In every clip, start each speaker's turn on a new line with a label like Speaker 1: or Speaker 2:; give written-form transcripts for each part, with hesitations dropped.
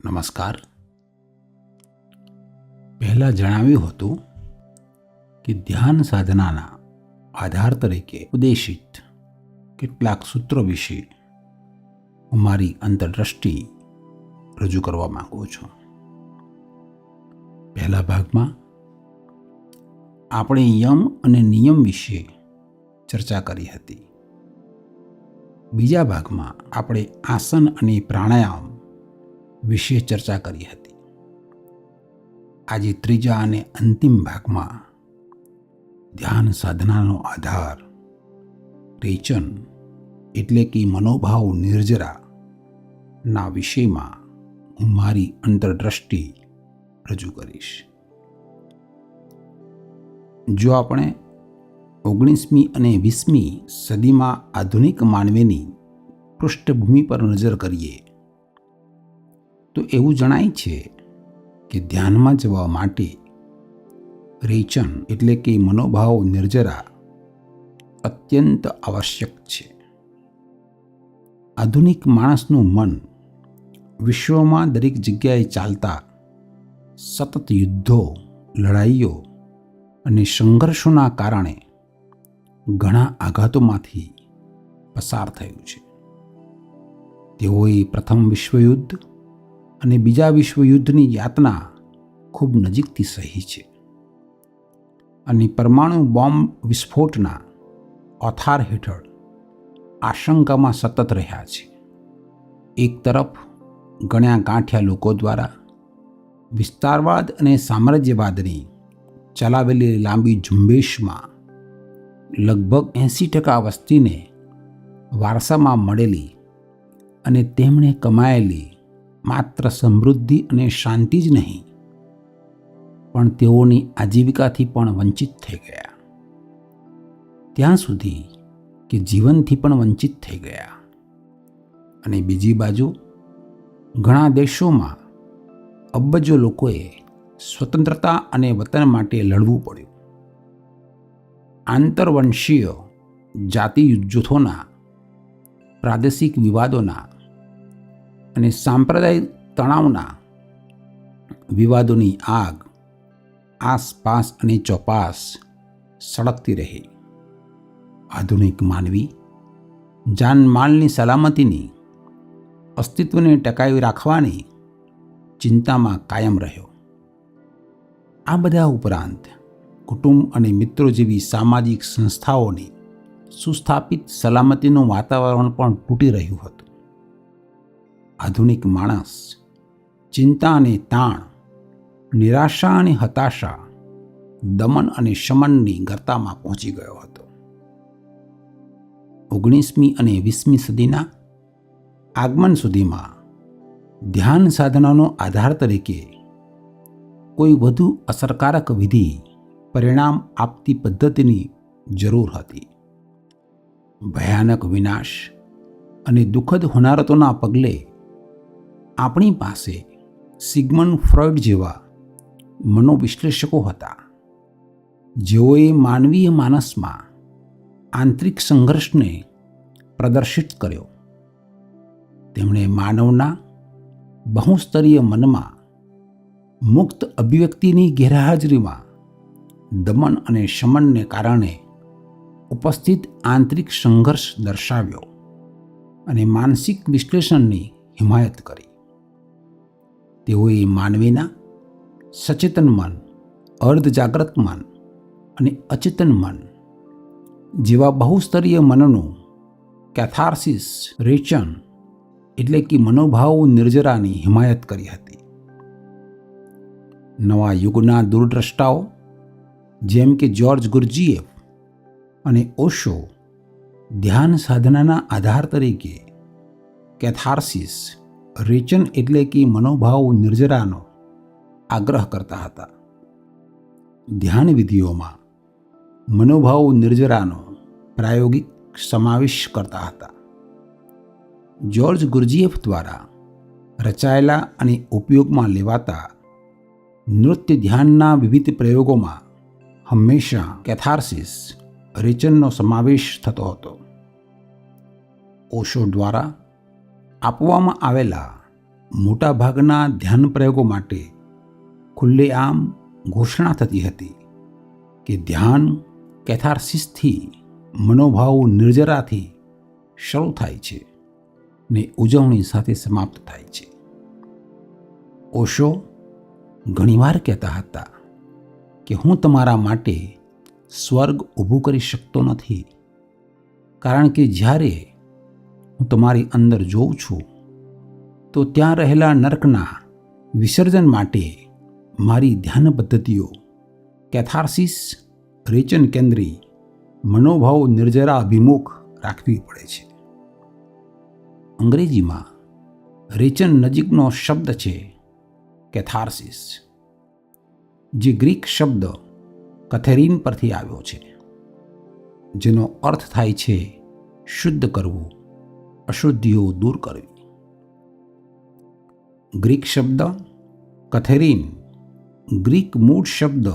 Speaker 1: નમસ્કાર. પહેલાં જણાવ્યું હતું કે ધ્યાન સાધનાના આધાર તરીકે ઉદ્દેશિત કેટલાક સૂત્રો વિશે હું મારી અંતરદૃષ્ટિ રજૂ કરવા માંગુ છું. પહેલા ભાગમાં આપણે યમ અને નિયમ વિશે ચર્ચા કરી હતી. બીજા ભાગમાં આપણે આસન અને પ્રાણાયામ વિશે ચર્ચા કરી હતી. આજે ત્રીજા અને અંતિમ ભાગમાં ધ્યાન સાધનાનો આધાર રેચન એટલે કે મનોભાવ નિર્જરા ના વિષયમાં હું મારી અંતરદૃષ્ટિ રજૂ કરીશ. જો આપણે 19મી અને 20મી સદીમાં આધુનિક માનવીની પૃષ્ઠભૂમિ પર નજર કરીએ તો એવું જણાય છે કે ધ્યાનમાં જવા માટે રેચન એટલે કે મનોભાવ નિર્જરા અત્યંત આવશ્યક છે. આધુનિક માણસનું મન વિશ્વમાં દરેક જગ્યાએ ચાલતા સતત યુદ્ધો, લડાઈઓ અને સંઘર્ષોના કારણે ઘણા આઘાતોમાંથી પસાર થયું છે. તેઓએ પ્રથમ વિશ્વયુદ્ધ અને બીજા વિશ્વયુદ્ધની યાતના ખૂબ નજીકથી સહી છે અને પરમાણુ બોમ્બ વિસ્ફોટના ઓથાર હેઠળ આશંકામાં સતત રહ્યા છે. એક તરફ ગણ્યા ગાંઠ્યા લોકો દ્વારા વિસ્તારવાદ અને સામ્રાજ્યવાદની ચલાવેલી લાંબી ઝુંબેશમાં લગભગ 80% વસ્તીને વારસામાં મળેલી અને તેમણે કમાયેલી માત્ર સમૃદ્ધિ અને શાંતિ જ નહીં પણ તેઓની આજીવિકાથી પણ વંચિત થઈ ગયા. ત્યાં સુધી કે જીવનથી પણ વંચિત થઈ ગયા. અને બીજી બાજુ ઘણા દેશોમાં અબજો લોકોએ સ્વતંત્રતા અને વતન માટે લડવું પડ્યું. આંતરવંશીય જાતિ જૂથોના, પ્રાદેશિક વિવાદોના અને સાંપ્રદાયિક તણાવના વિવાદોની આગ આસપાસ અને ચોપાસ સળગતી રહી. આધુનિક માનવી જાનમાલની સલામતીની, અસ્તિત્વને ટકાવી રાખવાની ચિંતામાં કાયમ રહ્યો. આ બધા ઉપરાંત કુટુંબ અને મિત્રો જેવી સામાજિક સંસ્થાઓની સુસ્થાપિત સલામતીનું વાતાવરણ પણ તૂટી રહ્યું હતું. આધુનિક માણસ ચિંતા અને તાણ, નિરાશા અને હતાશા, દમન અને શમનની ગર્તામાં પહોંચી ગયો હતો. 19મી અને 20મી સદીના આગમન સુધીમાં ધ્યાન સાધનાનો આધાર તરીકે કોઈ વધુ અસરકારક વિધિ, પરિણામ આપતી પદ્ધતિની જરૂર હતી. ભયાનક વિનાશ અને દુઃખદ હોનારતોના પગલે આપણી પાસે સિગમન્ડ ફ્રોઈડ જેવા મનોવિશ્લેષકો હતા, જેઓએ માનવીય માનસમાં આંતરિક સંઘર્ષને પ્રદર્શિત કર્યો. તેમણે માનવના બહુસ્તરીય મનમાં મુક્ત અભિવ્યક્તિની ગેરહાજરીમાં દમન અને શમનને કારણે ઉપસ્થિત આંતરિક સંઘર્ષ દર્શાવ્યો અને માનસિક વિશ્લેષણની હિમાયત કરી. તેઓએ માનવીના સચેતન મન, અર્ધજાગ્રત મન અને અચેતન મન જેવા બહુસ્તરીય મનનું કેથાર્સિસ, રેચન એટલે કે મનોભાવ નિર્જરાની હિમાયત કરી હતી. નવા યુગના દૂરદ્રષ્ટાઓ જેમ કે જ્યોર્જ ગુરજીએફ અને ઓશો ધ્યાન સાધનાના આધાર તરીકે કેથાર્સિસ, રેચન એટલે કે મનોભાવ નિર્જરાનો આગ્રહ કરતા હતા. ધ્યાન વિધિઓમાં મનોભાવ નિર્જરાનો પ્રાયોગિક સમાવેશ કરતા હતા. જ્યોર્જ ગુરજીએફ દ્વારા રચાયેલા અને ઉપયોગમાં લેવાતા નૃત્ય ધ્યાનના વિવિધ પ્રયોગોમાં હંમેશા કેથાર્સિસ, રેચનનો સમાવેશ થતો હતો. ઓશો દ્વારા આપવામાં આવેલા મોટાભાગના ધ્યાન પ્રયોગો માટે ખુલ્લેઆમ ઘોષણા થતી હતી કે ધ્યાન કેથાર્સિસથી, મનોભાવ નિર્જરાથી શરૂ થાય છે ને ઉજવણી સાથે સમાપ્ત થાય છે. ઓશો ઘણીવાર કહેતા હતા કે હું તમારા માટે સ્વર્ગ ઊભું કરી શકતો નથી, કારણ કે જ્યારે હું તમારી અંદર જોઉં છું તો ત્યાં રહેલા નર્કના વિસર્જન માટે મારી ધ્યાન પદ્ધતિઓ કેથાર્સિસ, રેચન કેન્દ્રી, મનોભાવ નિર્જરા અભિમુખ રાખવી પડે છે. અંગ્રેજીમાં રેચન નજીકનો શબ્દ છે કેથાર્સિસ, જે ગ્રીક શબ્દ કથેરીન પરથી આવ્યો છે, જેનો અર્થ થાય છે શુદ્ધ કરવું, અશુદ્ધિઓ દૂર કરવી. ગ્રીક શબ્દ કથેરીન ગ્રીક મૂળ શબ્દ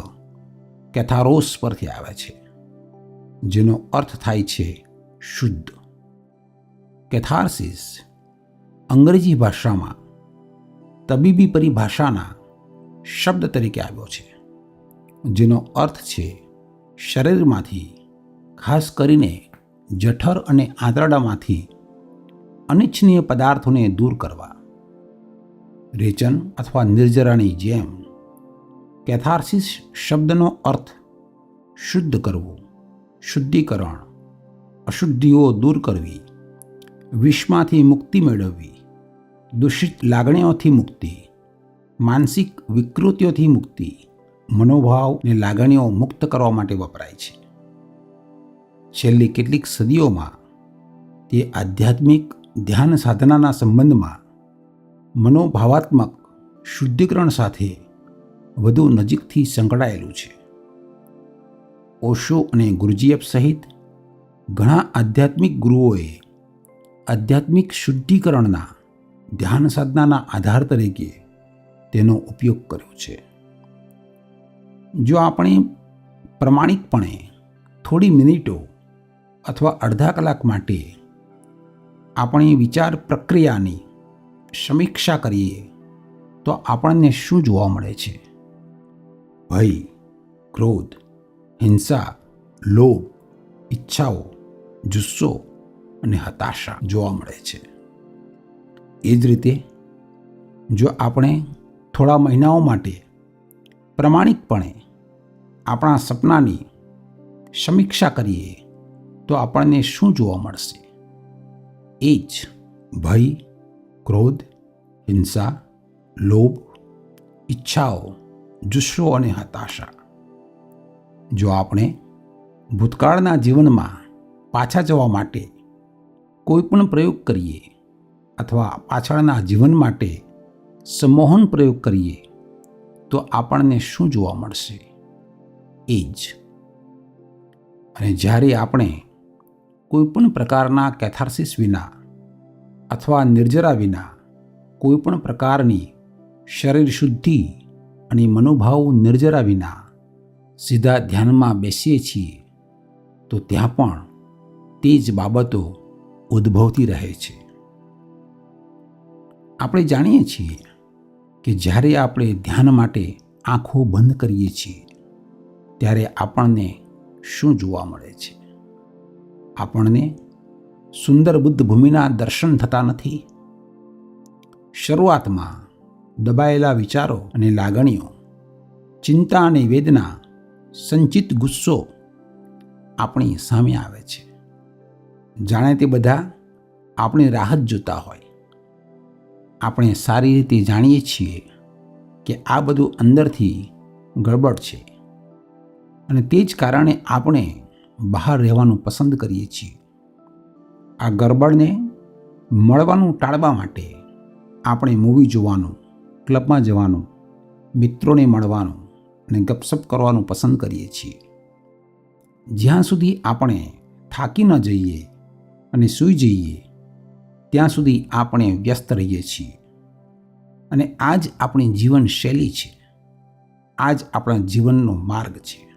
Speaker 1: કેથારોસ પરથી આવે છે, જેનો અર્થ થાય છે શુદ્ધ. કેથાર્સિસ અંગ્રેજી ભાષામાં તબીબી પરિભાષાના શબ્દ તરીકે આવ્યો છે, જેનો અર્થ છે શરીરમાંથી, ખાસ કરીને જઠર અને આંતરડામાંથી અનિચ્છનીય પદાર્થોને દૂર કરવા. રેચન અથવા નિર્જરાની જેમ કેથાર્સિસ શબ્દનો અર્થ શુદ્ધ કરવું, શુદ્ધિકરણ, અશુદ્ધિઓ દૂર કરવી, વિષમાંથી મુક્તિ મેળવવી, દૂષિત લાગણીઓથી મુક્તિ, માનસિક વિકૃતિઓથી મુક્તિ, મનોભાવ અને લાગણીઓ મુક્ત કરવા માટે વપરાય છે. છેલ્લી કેટલીક સદીઓમાં તે આધ્યાત્મિક ધ્યાન સાધનાના સંબંધમાં મનોભાવાત્મક શુદ્ધિકરણ સાથે વધુ નજીકથી સંકળાયેલું છે. ઓશો અને ગુરજીએફ સહિત ઘણા આધ્યાત્મિક ગુરુઓએ આધ્યાત્મિક શુદ્ધિકરણના ધ્યાન સાધનાના આધાર તરીકે તેનો ઉપયોગ કર્યો છે. જો આપણે પ્રમાણિકપણે થોડી મિનિટો અથવા અડધા કલાક માટે આપણી વિચાર પ્રક્રિયાની સમીક્ષા કરીએ તો આપણને શું જોવા મળે છે? ભય, ક્રોધ, હિંસા, લોભ, ઈચ્છાઓ, જુસ્સો અને હતાશા જોવા મળે છે. એ જ રીતે જો આપણે થોડા મહિનાઓ માટે પ્રમાણિકપણે આપણા સપનાની સમીક્ષા કરીએ તો આપણને શું જોવા મળશે? એ જ ભય, ક્રોધ, હિંસા, લોભ, ઈચ્છાઓ, જુસ્સો અને હતાશા. જો આપણે ભૂતકાળના જીવનમાં પાછા જવા માટે કોઈ પણ પ્રયોગ કરીએ અથવા પાછળના જીવન માટે સંમોહન પ્રયોગ કરીએ તો આપણને શું જોવા મળશે? એ જ. અને જ્યારે આપણે કોઈ પણ પ્રકારના કેથાર્સિસ વિના અથવા નિર્જરા વિના કોઈ પણ પ્રકારની શરીર શુદ્ધિ અને મનોભાવ નિર્જરા વિના સીધા ધ્યાનમાં બેસીએ છીએ તો ત્યાં પણ તે જ બાબતો ઉદ્ભવતી રહે છે. આપણે જાણીએ છીએ કે જ્યારે આપણે ધ્યાન માટે આંખો બંધ કરીએ છીએ ત્યારે આપણને શું જોવા મળે છે? આપણને સુંદર બુદ્ધ ભૂમિના દર્શન થતા નથી. શરૂઆતમાં દબાયેલા વિચારો અને લાગણીઓ, ચિંતા અને વેદના, સંચિત ગુસ્સો આપણી સામે આવે છે. જાણે તે બધા આપણી રાહ જ જોતા હોય. આપણે સારી રીતે જાણીએ છીએ કે આ બધું અંદરથી ગડબડ છે અને તે જ કારણે આપણે બહાર રહેવાનું પસંદ કરીએ છીએ. આ ગડબડને મળવાનું ટાળવા માટે આપણે મૂવી જોવાનું, ક્લબમાં જવાનું, મિત્રોને મળવાનું અને ગપસપ કરવાનું પસંદ કરીએ છીએ. જ્યાં સુધી આપણે થાકી ન જઈએ અને સૂઈ જઈએ ત્યાં સુધી આપણે વ્યસ્ત રહીએ છીએ. અને આ જ આપણી જીવનશૈલી છે. આ જ આપણા જીવનનો માર્ગ છે.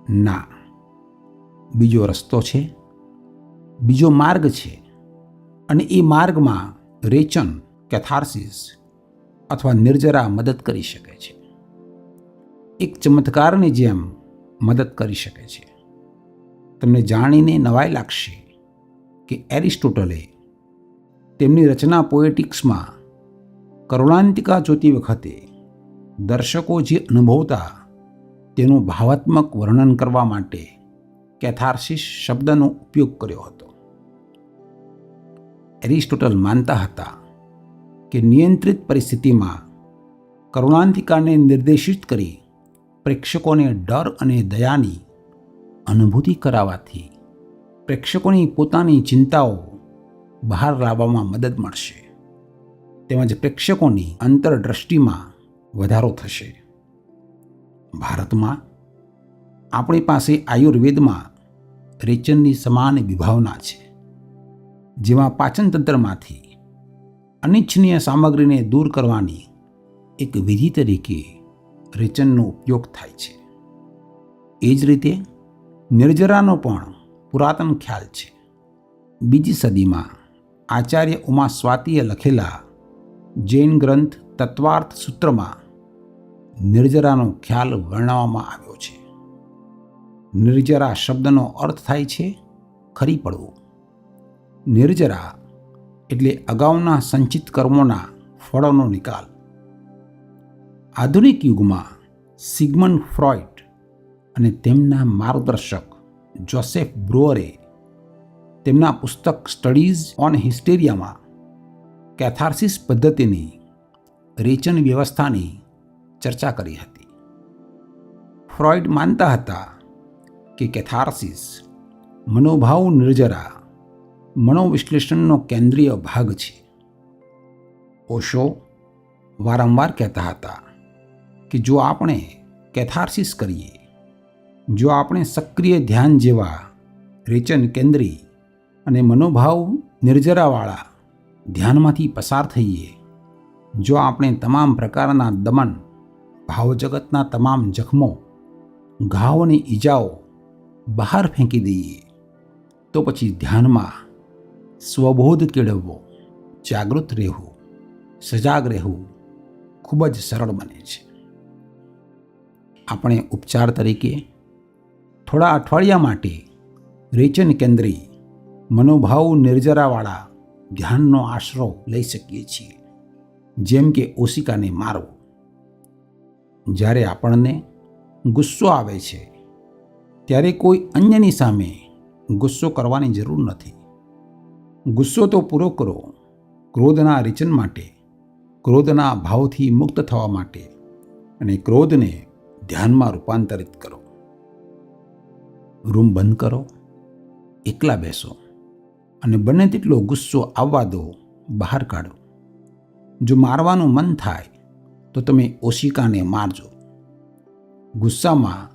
Speaker 1: ના, બીજો રસ્તો છે, બીજો માર્ગ છે અને એ માર્ગમાં રેચન, કેથાર્સિસ અથવા નિર્જરા મદદ કરી શકે છે. એક ચમત્કારની જેમ મદદ કરી શકે છે. તમને જાણીને નવાઈ લાગશે કે એરિસ્ટોટલે તેમની રચના પોએટિક્સમાં કરુણાંતિકા જોતી વખતે દર્શકો જે અનુભવતા તેનું ભાવાત્મક વર્ણન કરવા માટે કેથાર્સિસ શબ્દનો ઉપયોગ કર્યો હતો. એરિસ્ટોટલ માનતા હતા કે નિયંત્રિત પરિસ્થિતિમાં કરુણાંતિકાને નિર્દેશિત કરી પ્રેક્ષકોને ડર અને દયાની અનુભૂતિ કરાવવાથી પ્રેક્ષકોની પોતાની ચિંતાઓ બહાર લાવવામાં મદદ મળશે, તેમજ પ્રેક્ષકોની અંતરદ્રષ્ટિમાં વધારો થશે. ભારતમાં આપણી પાસે આયુર્વેદમાં રેચનની સમાન વિભાવના છે, જેમાં પાચનતંત્રમાંથી અનિચ્છનીય સામગ્રીને દૂર કરવાની એક વિધિ તરીકે રેચનનો ઉપયોગ થાય છે. એ જ રીતે નિર્જરાનો પણ પુરાતન ખ્યાલ છે. 2જી સદીમાં આચાર્ય ઉમા સ્વાતિએ લખેલા જૈન ગ્રંથ તત્વાર્થ સૂત્રમાં નિર્જરાનો ખ્યાલ વર્ણવવામાં આવ્યો છે. નિર્જરા શબ્દનો અર્થ થાય છે ખરી પડવું. નિર્જરા એટલે અગાઉના સંચિત કર્મોના ફળોનો નિકાલ. આધુનિક યુગમાં સિગમન્ડ ફ્રોઇડ અને તેમના માર્ગદર્શક જોસેફ બ્રુઅરે તેમના પુસ્તક સ્ટડીઝ ઓન હિસ્ટેરિયામાં કેથાર્સિસ પદ્ધતિની રેચન વ્યવસ્થાની ચર્ચા કરી હતી. ફ્રોઇડ માનતા હતા કે કેથાર્સિસ મનોભાવ નિર્જરા મનોવિશ્લેષણનો કેન્દ્રીય ભાગ છે. ઓશો વારંવાર કહેતા હતા કે જો આપણે કેથાર્સિસ કરીએ, જો આપણે સક્રિય ધ્યાન જેવા રેચન કેન્દ્રી અને મનોભાવ નિર્જરાવાળા ધ્યાનમાંથી પસાર થઈએ, જો આપણે તમામ પ્રકારના દમન, ભાવજગતના તમામ જખમો, ઘાવ અને ઈજાઓ બહાર ફેંકી દઈએ, તો પછી ધ્યાનમાં સ્વબોધ કેળવવો, જાગૃત રહેવું, સજાગ રહેવું ખૂબ જ સરળ બને છે. આપણે ઉપચાર તરીકે થોડા અઠવાડિયા માટે રેચન કેન્દ્રી મનોભાવ નિર્જરાવાળા ધ્યાનનો આશરો લઈ શકીએ છીએ, જેમ કે ઓશિકાને મારવું. જ્યારે આપણને ગુસ્સો આવે છે ત્યારે કોઈ અન્યની સામે ગુસ્સો કરવાની જરૂર નથી. ગુસ્સો તો પૂરો કરો ક્રોધના રેચન માટે, ક્રોધના ભાવથી મુક્ત થવા માટે, અને ક્રોધને ધ્યાનમાં રૂપાંતરિત કરો. રૂમ બંધ કરો, એકલા બેસો અને બને તેટલો ગુસ્સો આવવા દો, બહાર કાઢો. જો મારવાનું મન થાય તો તમે ઓશિકાને મારજો. ગુસ્સામાં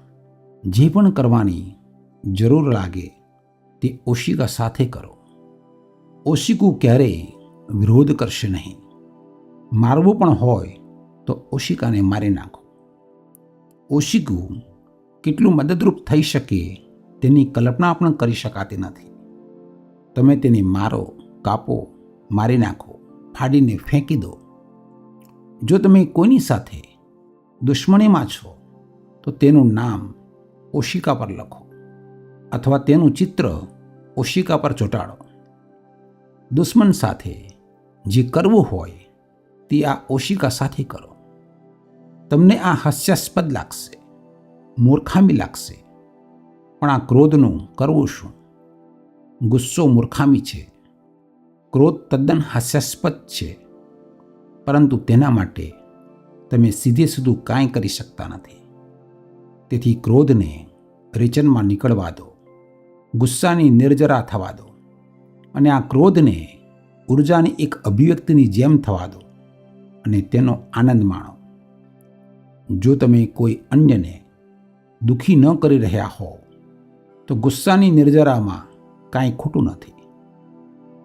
Speaker 1: જે પણ કરવાની જરૂર લાગે તે ઓશિકા સાથે કરો. ઓશિકું ક્યારેય વિરોધ કરશે નહીં. મારવું પણ હોય તો ઓશિકાને મારી નાખો. ઓશિકું કેટલું મદદરૂપ થઈ શકે તેની કલ્પના પણ કરી શકાતી નથી. તમે તેને મારો, કાપો, મારી નાખો, ફાડીને ફેંકી દો. જો તમે કોઈની સાથે દુશ્મનીમાં છો તો તેનું નામ ઓશિકા પર લખો અથવા તેનું ચિત્ર ઓશિકા પર ચોંટાડો. દુશ્મન સાથે જે કરવું હોય તે આ ઓશિકા સાથે કરો. તમને આ હાસ્યાસ્પદ લાગશે, મૂર્ખામી લાગશે, પણ આ ક્રોધનું કરવું શું? ગુસ્સો મૂર્ખામી છે, ક્રોધ તદ્દન હાસ્યાસ્પદ છે, પરંતુ તેના માટે તમે સીધે સીધું કાંઈ કરી શકતા નથી. તેથી ક્રોધને રેચનમાં નીકળવા દો, ગુસ્સાની નિર્જરા થવા દો, અને આ ક્રોધને ઉર્જાની એક અભિવ્યક્તિની જેમ થવા દો અને તેનો આનંદ માણો. જો તમે કોઈ અન્યને દુઃખી ન કરી રહ્યા હો તો ગુસ્સાની નિર્જરામાં કાંઈ ખોટું નથી.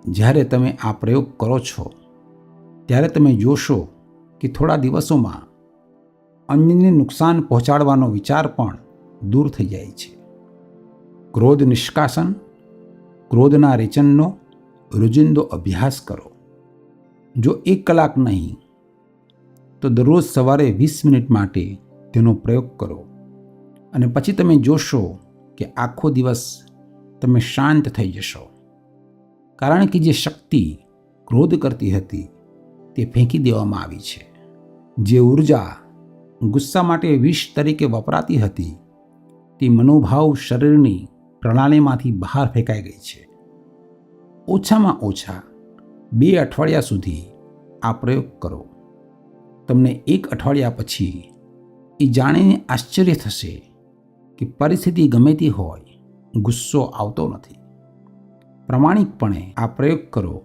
Speaker 1: જ્યારે તમે આ પ્રયોગ કરો છો ત્યારે તમે જોશો કે થોડા દિવસોમાં અન્યને નુકસાન પહોંચાડવાનો વિચાર પણ દૂર થઈ જાય છે. ક્રોધ નિષ્કાસન, ક્રોધના રેચનનો રોજિંદો અભ્યાસ કરો. જો 1 કલાક નહીં તો દરરોજ સવારે 20 મિનિટ માટે તેનો પ્રયોગ કરો અને પછી તમે જોશો કે આખો દિવસ તમે શાંત થઈ જશો. કારણ કે જે શક્તિ ક્રોધ કરતી હતી તે ફેંકી દેવામાં આવી છે. જે ઉર્જા ગુસ્સા માટે વિષ તરીકે વપરાતી હતી તે મનોભાવ શરીરની પ્રણાલીમાંથી બહાર ફેંકાઈ ગઈ છે. ઓછામાં ઓછા 2 અઠવાડિયા સુધી આ પ્રયોગ કરો. તમને 1 અઠવાડિયા પછી એ જાણીને આશ્ચર્ય થશે કે પરિસ્થિતિ ગમે તે હોય, ગુસ્સો આવતો નથી. પ્રમાણિકપણે આ પ્રયોગ કરો.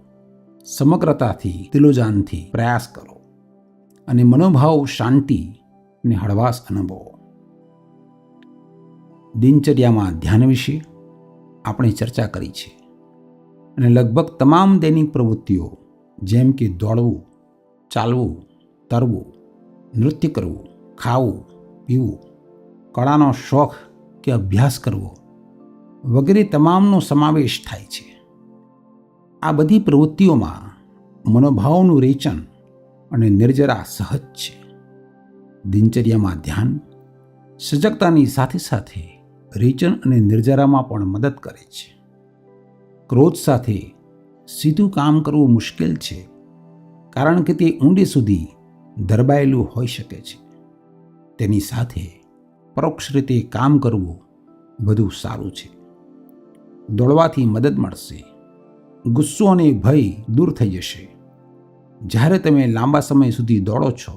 Speaker 1: સમગ્રતાથી, દિલોજાનથી પ્રયાસ કરો અને મનોભાવ શાંતિ અને હળવાશ અનુભવો. દિનચર્યામાં ધ્યાન વિશે આપણે ચર્ચા કરી છે અને લગભગ તમામ દૈનિક પ્રવૃત્તિઓ જેમ કે દોડવું, ચાલવું, તરવું, નૃત્ય કરવું, ખાવું, પીવું, કળાનો શોખ કે અભ્યાસ કરવો વગેરે તમામનો સમાવેશ થાય છે. આ બધી પ્રવૃત્તિઓમાં મનોભાવનું રેચન અને નિર્જરા સહજ છે. દિનચર્યામાં ધ્યાન સજગતાની સાથે સાથે રેચન અને નિર્જરામાં પણ મદદ કરે છે. ક્રોધ સાથે સીધું કામ કરવું મુશ્કેલ છે કારણ કે તે ઊંડે સુધી દરબાયેલું હોઈ શકે છે. તેની સાથે પરોક્ષ રીતે કામ કરવું વધુ સારું છે. દોડવાથી મદદ મળશે. ગુસ્સો અને ભય દૂર થઈ જશે. જ્યારે તમે લાંબા સમય સુધી દોડો છો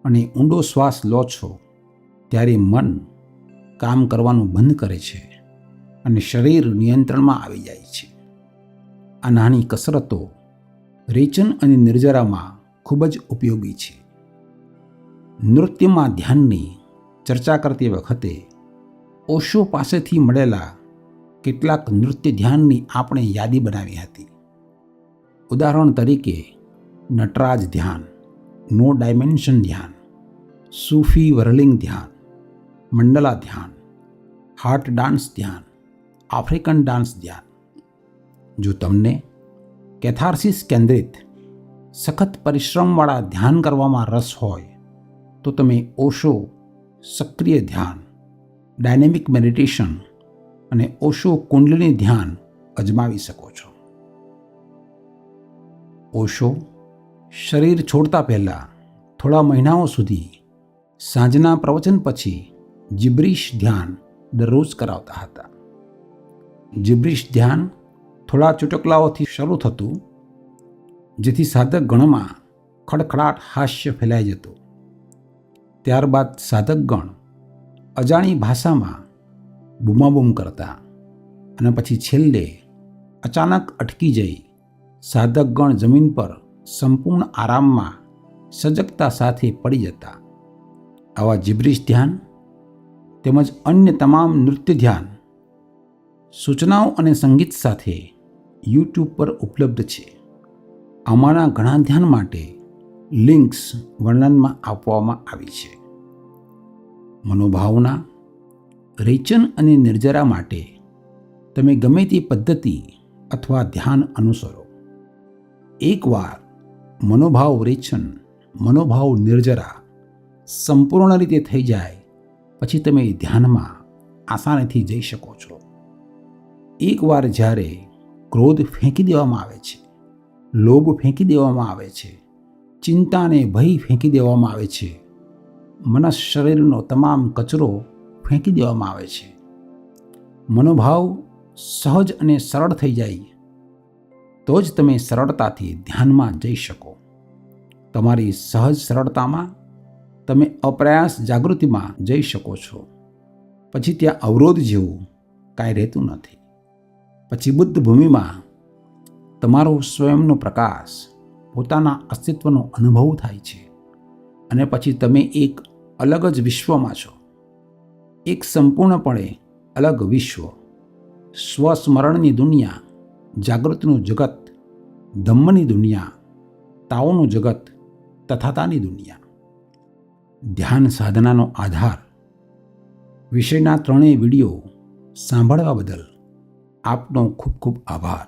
Speaker 1: અને ઊંડો શ્વાસ લો છો ત્યારે મન કામ કરવાનું બંધ કરે છે અને શરીર નિયંત્રણમાં આવી જાય છે. આ નાની કસરતો રેચન અને નિર્જરામાં ખૂબ જ ઉપયોગી છે. નૃત્યમાં ધ્યાનની ચર્ચા કરતી વખતે ઓશો પાસેથી મળેલા કેટલાક નૃત્ય ધ્યાનની આપણે યાદી બનાવી હતી. ઉદાહરણ તરીકે નટરાજ ધ્યાન, નો ડાયમેન્શન ધ્યાન, સૂફી વરલિંગ ધ્યાન, મંડલા ધ્યાન, હાર્ટ ડાન્સ ધ્યાન, આફ્રિકન ડાન્સ ધ્યાન. જો તમને કેથાર્સિસ કેન્દ્રિત સખત પરિશ્રમવાળા ધ્યાન કરવામાં રસ હોય તો તમે ઓશો સક્રિય ધ્યાન, ડાયનેમિક મેડિટેશન અને ઓશો કુંડલિની ધ્યાન અજમાવી શકો છો. ઓશો શરીર છોડતા પહેલાં થોડા મહિનાઓ સુધી સાંજના પ્રવચન પછી જિબ્રીશ ધ્યાન દરરોજ કરાવતા હતા. જિબ્રીશ ધ્યાન થોડા ચુટકલાઓથી શરૂ થતું જેથી સાધક ગણમાં ખડખડાટ હાસ્ય ફેલાઈ જતું. ત્યારબાદ સાધકગણ અજાણી ભાષામાં બૂમાબૂમ કરતા અને પછી છેલ્લે અચાનક અટકી જઈ સાધકગણ જમીન પર સંપૂર્ણ આરામમાં સજગતા સાથે પડી જતા. આવા જિબ્રીશ ધ્યાન તેમજ અન્ય તમામ નૃત્ય ધ્યાન સૂચનાઓ અને સંગીત સાથે યુટ્યુબ પર ઉપલબ્ધ છે. આમાંના ઘણા ધ્યાન માટે લિંક્સ વર્ણનમાં આપવામાં આવી છે. મનોભાવના રેચન અને નિર્જરા માટે તમે ગમે તે પદ્ધતિ અથવા ધ્યાન અનુસરો. એકવાર મનોભાવ રેચન, મનોભાવ નિર્જરા સંપૂર્ણ રીતે થઈ જાય પછી તમે ધ્યાનમાં આસાનીથી જઈ શકો છો. એકવાર જ્યારે ક્રોધ ફેંકી દેવામાં આવે છે, લોભ ફેંકી દેવામાં આવે છે, ચિંતા અને ભય ફેંકી દેવામાં આવે છે, મનસ શરીરનો તમામ કચરો ફેંકી દેવામાં આવે છે, મનોભાવ સહજ અને સરળ થઈ જાય તો જ તમે સરળતાથી ધ્યાનમાં જઈ શકો. તમારી સહજ સરળતામાં તમે અપ્રયાસ જાગૃતિમાં જઈ શકો છો. પછી ત્યાં અવરોધ જેવું કાંઈ રહેતું નથી. પછી બુદ્ધ ભૂમિમાં તમારો સ્વયંનો પ્રકાશ, પોતાના અસ્તિત્વનો અનુભવ થાય છે અને પછી તમે એક અલગ જ વિશ્વમાં છો. એક સંપૂર્ણપણે અલગ વિશ્વ, સ્વસ્મરણની દુનિયા, જાગૃતિનું જગત, ધમ્મની દુનિયા, તાઓનું જગત, તથાતાની દુનિયા. ધ્યાન સાધનાનો આધાર વિષયના 3 વિડીયો સાંભળવા બદલ આપનો ખૂબ ખૂબ આભાર.